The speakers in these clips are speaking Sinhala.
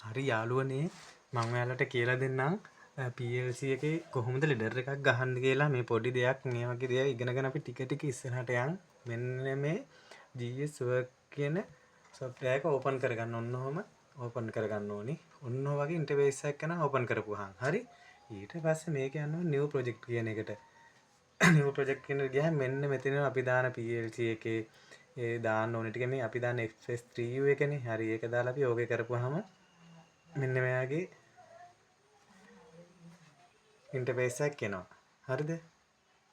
හරි යාළුවනේ මම ඔයාලට කියලා දෙන්නම් PLC එකේ කොහොමද ලීඩර් එකක් ගහන්න කියලා මේ පොඩි දෙයක් මේ වගේ දේවල් ඉගෙනගෙන අපි ටික ටික ඉස්සරහට යන් මෙන්න මේ GS work කියන software එක open කරගන්න ඕනම open කරගන්න ඕනි ඔන්න ඔය වගේ interface එකක් කරන open කරපුවාම හරි ඊට පස්සේ මේක යනවා new project කියන එකට new project කියන ගියාම මෙන්න මෙතන අපි දාන PLC එකේ ඒ දාන්න ඕනේ ටික මේ අපි දාන FS3U එකනේ හරි ඒක දාලා අපි ඕකේ කරපුවාම මෙන්න මෙයාගේ ඉන්ටර්ෆේස් එකක් එනවා. හරිද?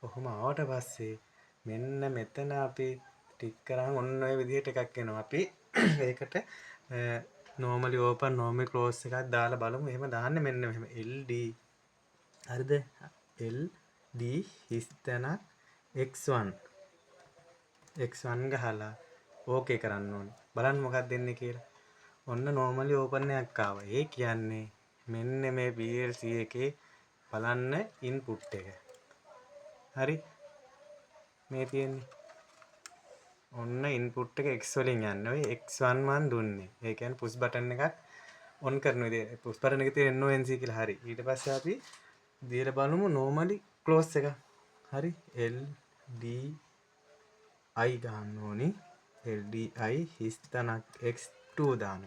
කොහොම ආවට පස්සේ මෙන්න මෙතන අපි ටික් කරාම ඔන්න ඔය විදිහට එකක් එනවා. අපි ඒකට normally open normally close එකක් දාලා බලමු. එහෙම දාන්න මෙන්න මෙහෙම LD හරිද? LD හිස්තැන X1 X1 ගහලා ඕකේ කරන්න ඕනේ. බලන්න මොකක්ද දෙන්නේ කියලා. ඔන්න normally open එකක් ආවා. ඒ කියන්නේ මෙන්න මේ PLC එකේ බලන්න input එක. හරි? මේ තියෙන්නේ. ඔන්න input එක X වලින් යන්නේ. ඔය X1 මන් දුන්නේ. ඒ කියන්නේ push button එකක් on කරන විදිහ. push button එකේ තියෙන NONC කියලා හරි. ඊට පස්සේ අපි දීලා බලමු normally close එක. හරි? LDI ගන්න ඕනි. LDI හිස්තනක් X2 දාන්න.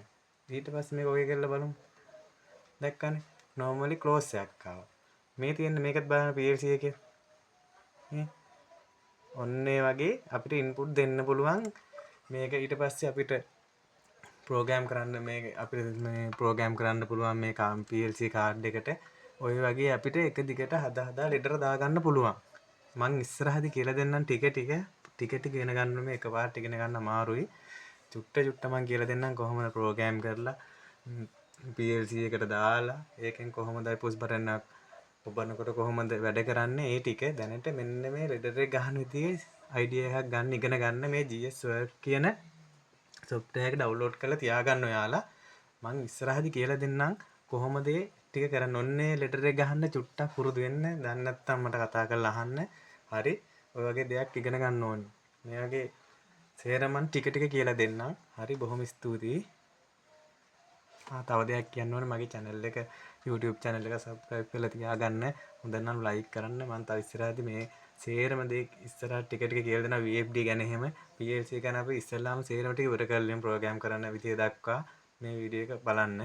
ඊට පස්සේ මේක ඔය කරලා බලමු. දැක්කනේ normally close එකක් ආවා. මේ තියෙන්නේ මේකත් බලන්න PLC එකේ. නේ? ඔන්න ඒ වගේ අපිට input දෙන්න පුළුවන්. මේක ඊට පස්සේ අපිට program කරන්න මේක අපිට මේ program කරන්න පුළුවන් මේ PLC card එකට. ඔය වගේ අපිට එක දිගට හදා ලෙටර් දාගන්න පුළුවන්. මං ඉස්සරහදී කියලා දෙන්නම් ටික ටික ඉගෙන ගන්න මේ එකපාරට ඉගෙන ගන්න අමාරුයි. චුට්ට මං කියලා දෙන්නම් කොහොමද program කරලා PLC එකට දාලා ඒකෙන් කොහොමද push button එකක් ඔබනකොට කොහොමද වැඩ කරන්නේ ඒ ටික දැනට මෙන්න මේ ලෙඩර් එක ගන්න විදිහේ අයිඩියා එකක් ගන්න ඉගෙන ගන්න මේ GS work කියන software එක download කරලා තියාගන්න ඔයාලා මං ඉස්සරහදී කියලා දෙන්නම් කොහොමද ඒ ටික කරන්න ඕනේ ලෙඩර් එක ගහන්න චුට්ටක් පුරුදු වෙන්න දැන් නැත්තම් මට කතා කරලා අහන්න හරි ඔය වගේ දෙයක් ඉගෙන ගන්න ඕනේ මේ වගේ සේරම ටික කියලා දෙන්නම් හරි බොහොම ස්තුතියි තව දෙයක් කියන්න ඕනේ මගේ channel එක YouTube channel එක subscribe කරලා තියාගන්න. හොඳ නම් like කරන්න. මම තව ඉස්සරහදී මේ සේරම දේ ඉස්සරහ ටික කියලා දෙනවා VFD ගැන එහෙම PLC ගැන අපි ඉස්සෙල්ලාම සේරම ටික ඉවර කරලා program කරන්න විදිය දක්වා මේ වීඩියෝ එක බලන්න.